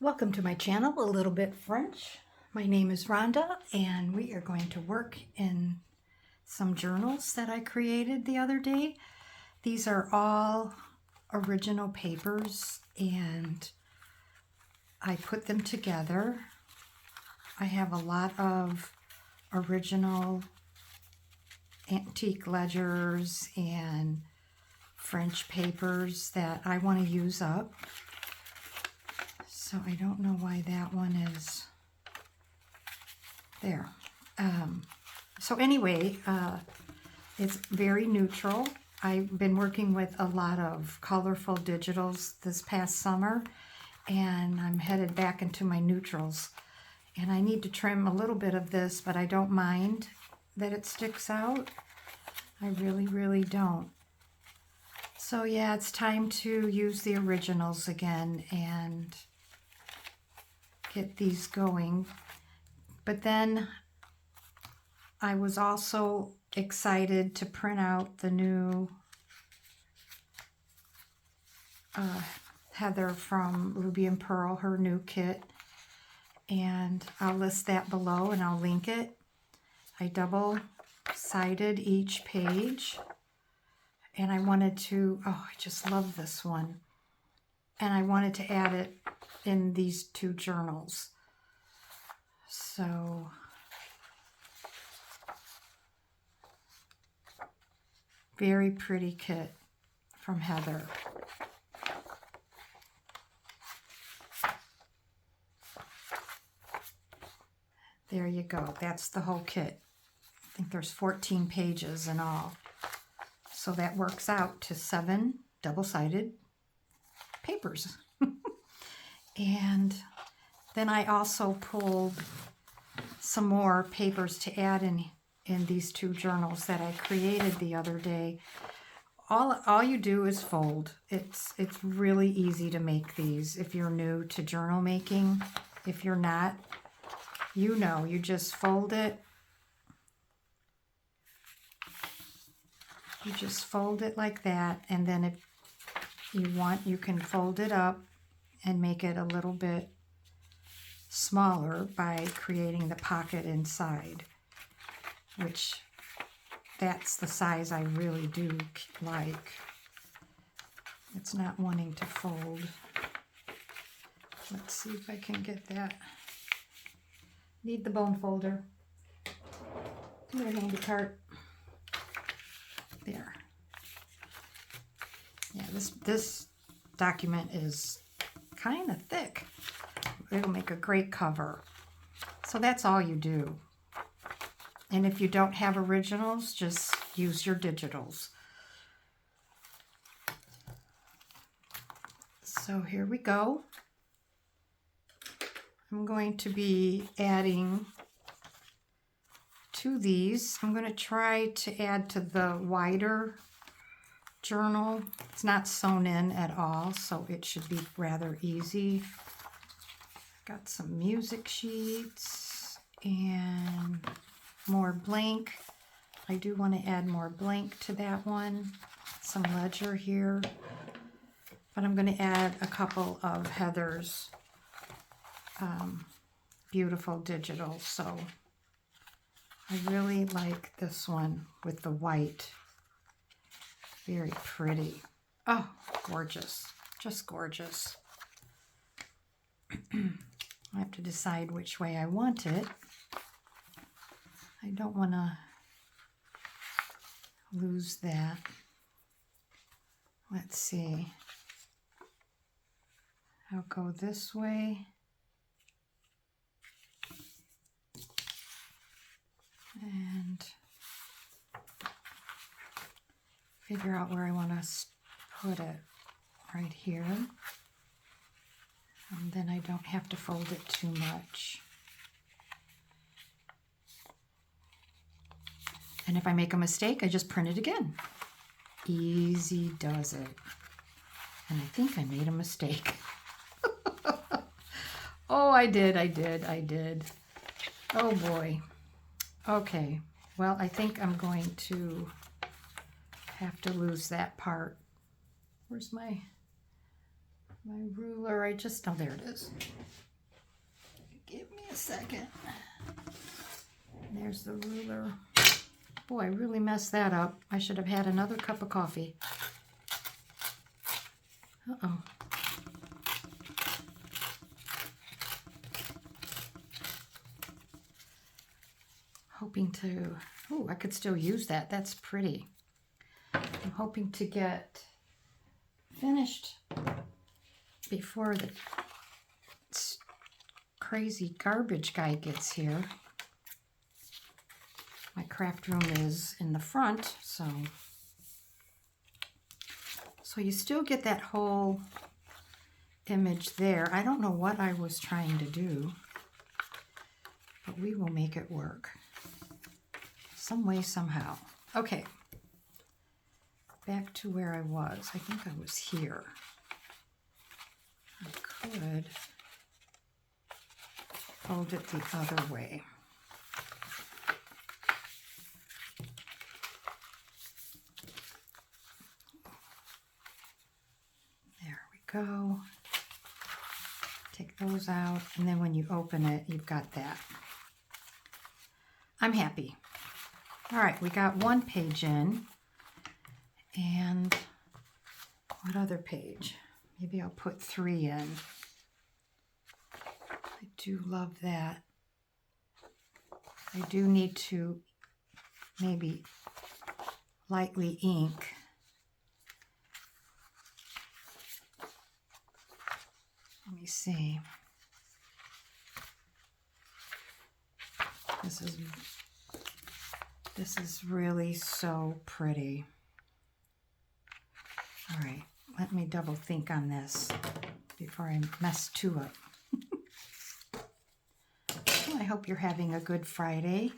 Welcome to my channel, A Little Bit French. My name is Rhonda, and we are going to work in some journals that I created the other day. These are all original papers, and I put them together. I have a lot of original antique ledgers and French papers that I want to use up. So I don't know why that one is there. So anyway, it's very neutral. I've been working with a lot of colorful digitals this past summer, and I'm headed back into my neutrals. And I need to trim a little bit of this, but I don't mind that it sticks out. I really, really don't. So yeah, it's time to use the originals again and get these going. But then I was also excited to print out the new Heather from Ruby&Pearl, her new kit, and I'll list that below and I'll link it. I double-sided each page, and I wanted to, I just love this one, and I wanted to add it in these two journals. So very pretty kit from Heather. There you go. That's the whole kit. I think there's 14 pages in all. So that works out to 7 double-sided papers. And then I also pulled some more papers to add in these two journals that I created the other day. All you do is fold. It's really easy to make these if you're new to journal making. If you're not, you know, you just fold it. You just fold it like that, and then if you want, you can fold it up and make it a little bit smaller by creating the pocket inside, which that's the size I really do like. It's not wanting to fold. Let's see if I can get that. Need the bone folder. Come here, handy cart. There. Yeah, this document is kind of thick. It'll make a great cover. So that's all you do. And if you don't have originals, just use your digitals. So here we go. I'm going to be adding to these. I'm going to try to add to the wider journal. It's not sewn in at all, so it should be rather easy. Got some music sheets and more blank. I do want to add more blank to that one. Some ledger here. But I'm going to add a couple of Heather's beautiful digital. So I really like this one with the white. Very pretty. Oh, gorgeous. Just gorgeous. I have to decide which way I want it. I don't want to lose that. Let's see. I'll go this way. And figure out where I want to put it. Right here. And then I don't have to fold it too much. And if I make a mistake, I just print it again. Easy does it. And I think I made a mistake. Oh, I did. Oh boy. Okay. Well, I think I'm going to have to lose that part. Where's my My ruler, oh, there it is. Give me a second. There's the ruler. Boy, I really messed that up. I should have had another cup of coffee. Uh-oh. Hoping to, oh, I could still use that. That's pretty. I'm hoping to get finished before the crazy garbage guy gets here. My craft room is in the front, so you still get that whole image there. I don't know what I was trying to do, but we will make it work some way, somehow. Okay, back to where I was. I think I was here. I could fold it the other way. There we go. Take those out, and then when you open it, you've got that. I'm happy. All right, we got one page in, and what other page? Maybe I'll put 3 in. I do love that. I do need to maybe lightly ink. Let me see. This is really so pretty. All right, let me double think on this before I mess 2 up. Well, I hope you're having a good Friday.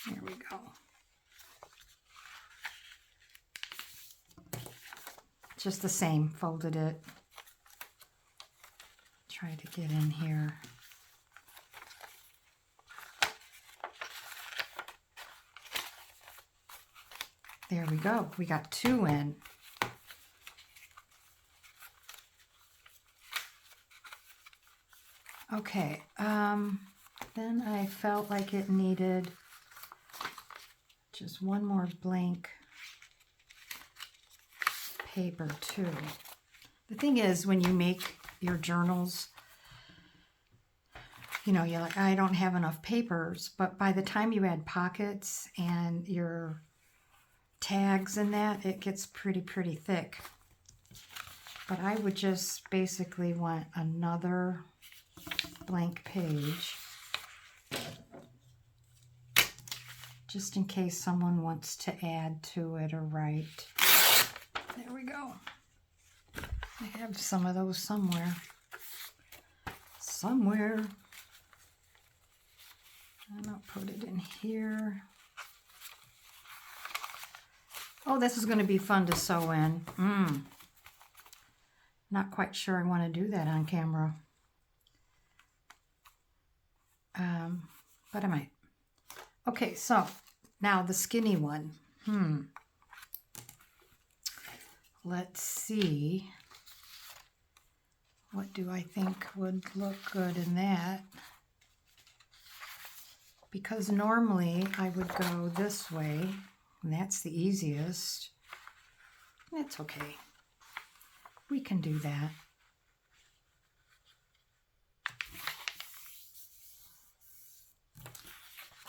There we go. Just the same, folded it. Try to get in here. There we go. We got 2 in. Okay, then I felt like it needed just one more blank paper too. The thing is, when you make your journals, you know, you're like, I don't have enough papers, but by the time you add pockets and your tags and that, it gets pretty thick. But I would just basically want another blank page, just in case someone wants to add to it or write. There we go. I have some of those somewhere. And I'll put it in here. Oh, this is going to be fun to sew in. Not quite sure I want to do that on camera. But I might. Okay, so now the skinny one. Let's see. What do I think would look good in that? Because normally I would go this way, and that's the easiest. It's okay. We can do that.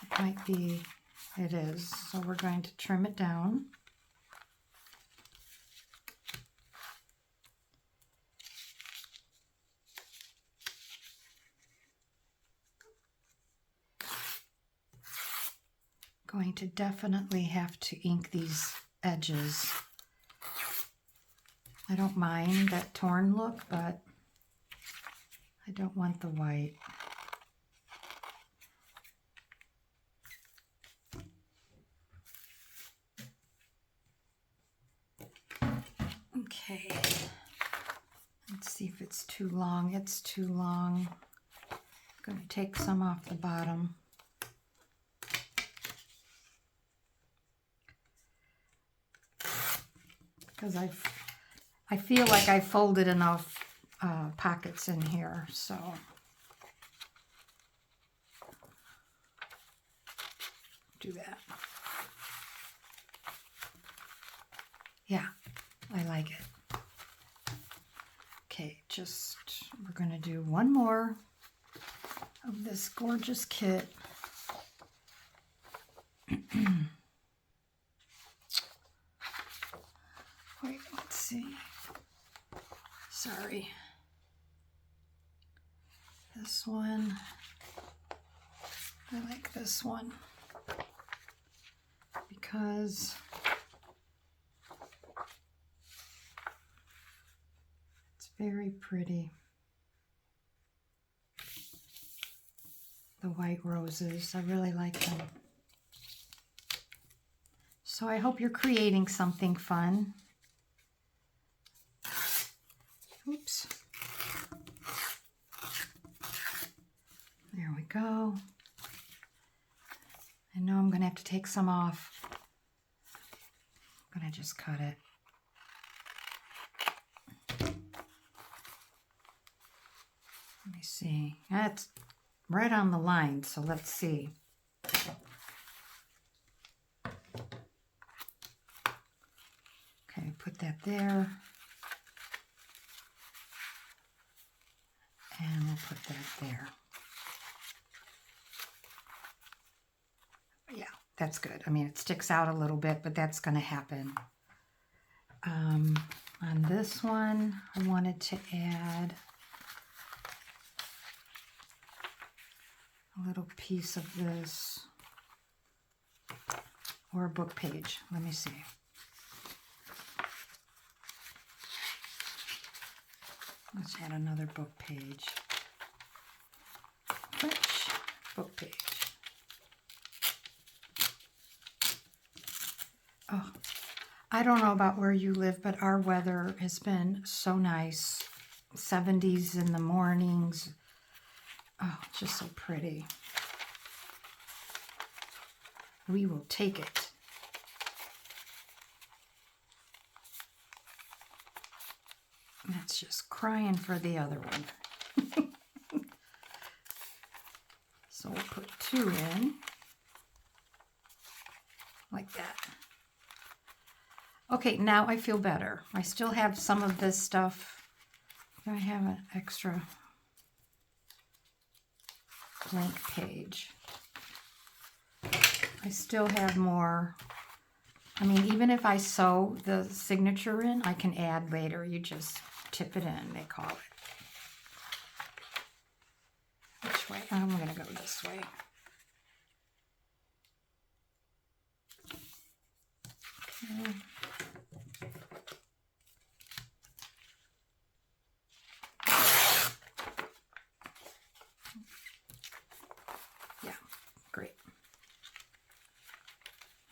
It might be, it is. So we're going to trim it down. Going to definitely have to ink these edges. I don't mind that torn look, but I don't want the white. Okay, let's see if it's too long. It's too long. going to take some off the bottom. Because I feel like I folded enough pockets in here, so do that. Yeah, I like it. Okay, we're going to do one more of this gorgeous kit. Wait, let's see. Sorry. This one. I like this one because it's very pretty. The white roses, I really like them. So I hope you're creating something fun. Oops. There we go. I know I'm going to have to take some off. I'm going to just cut it. Let me see. That's right on the line, so let's see. Okay, put that there. And we'll put that there. Yeah, that's good. I mean, it sticks out a little bit, but that's going to happen. On this one, I wanted to add a little piece of this, or a book page. Let me see. Let's add another book page. French book page. Oh, I don't know about where you live, but our weather has been so nice. 70s in the mornings. Oh, it's just so pretty. We will take it. That's just crying for the other one. So we'll put 2 in, like that. Okay, now I feel better. I still have some of this stuff. I have an extra blank page. I still have more. I mean, even if I sew the signature in, I can add later. You just tip it in, they call it. Which way? I'm going to go this way. Okay. Yeah, great.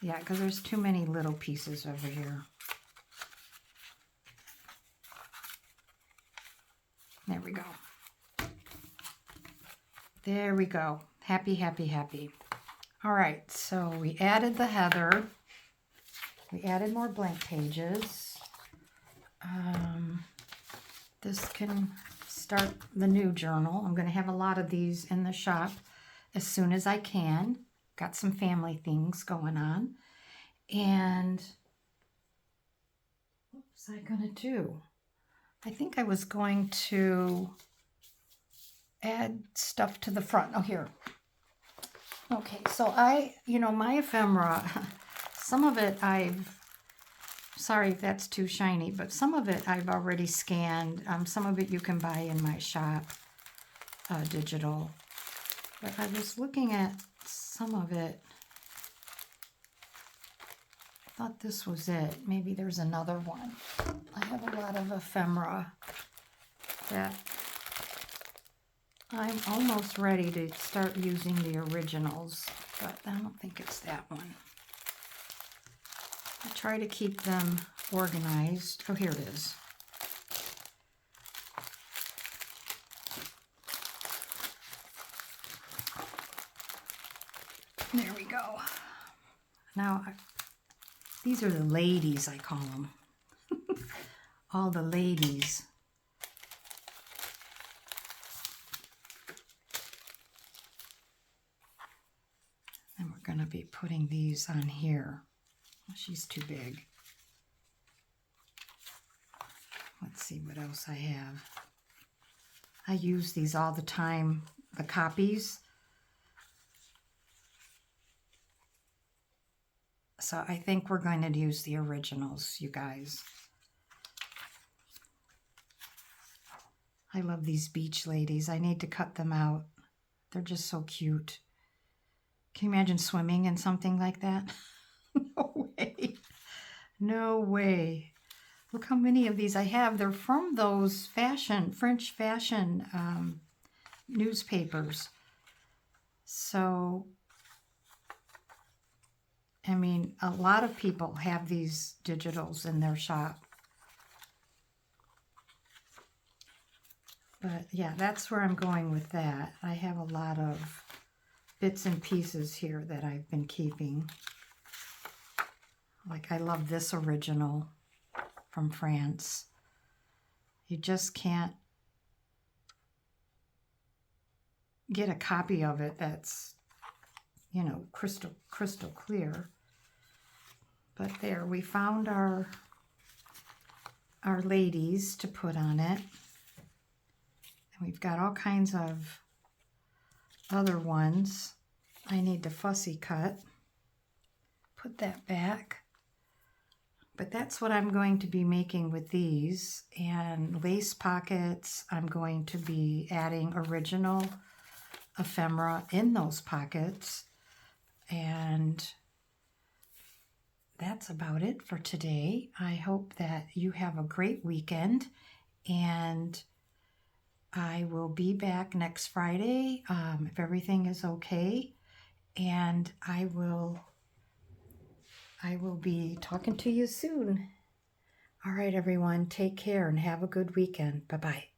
Yeah, because there's too many little pieces over here. There we go. There we go. Happy, happy, happy. All right, so we added the heather. We added more blank pages. This can start the new journal. I'm going to have a lot of these in the shop as soon as I can. Got some family things going on. And what was I going to do? I think I was going to add stuff to the front. Oh, here. Okay, so my ephemera, some of it sorry if that's too shiny, but some of it I've already scanned. Some of it you can buy in my shop, digital. But I was looking at some of it. I thought this was it. Maybe there's another one. I have a lot of ephemera that I'm almost ready to start using the originals, but I don't think it's that one. I try to keep them organized. Oh, here it is. There we go. Now, these are the ladies, I call them. All the ladies. And we're going to be putting these on here. She's too big. Let's see what else I have. I use these all the time, the copies. So I think we're going to use the originals, you guys. I love these beach ladies. I need to cut them out. They're just so cute. Can you imagine swimming in something like that? No way. No way. Look how many of these I have. They're from those French fashion newspapers. So, I mean, a lot of people have these digitals in their shop. But yeah, that's where I'm going with that. I have a lot of bits and pieces here that I've been keeping. Like, I love this original from France. You just can't get a copy of it that's, you know, crystal clear. But there, we found our ladies to put on it. And we've got all kinds of other ones. I need to fussy cut. Put that back. But that's what I'm going to be making with these. And lace pockets, I'm going to be adding original ephemera in those pockets. And that's about it for today. I hope that you have a great weekend. And I will be back next Friday if everything is okay. And I will be talking to you soon. All right, everyone, take care and have a good weekend. Bye-bye.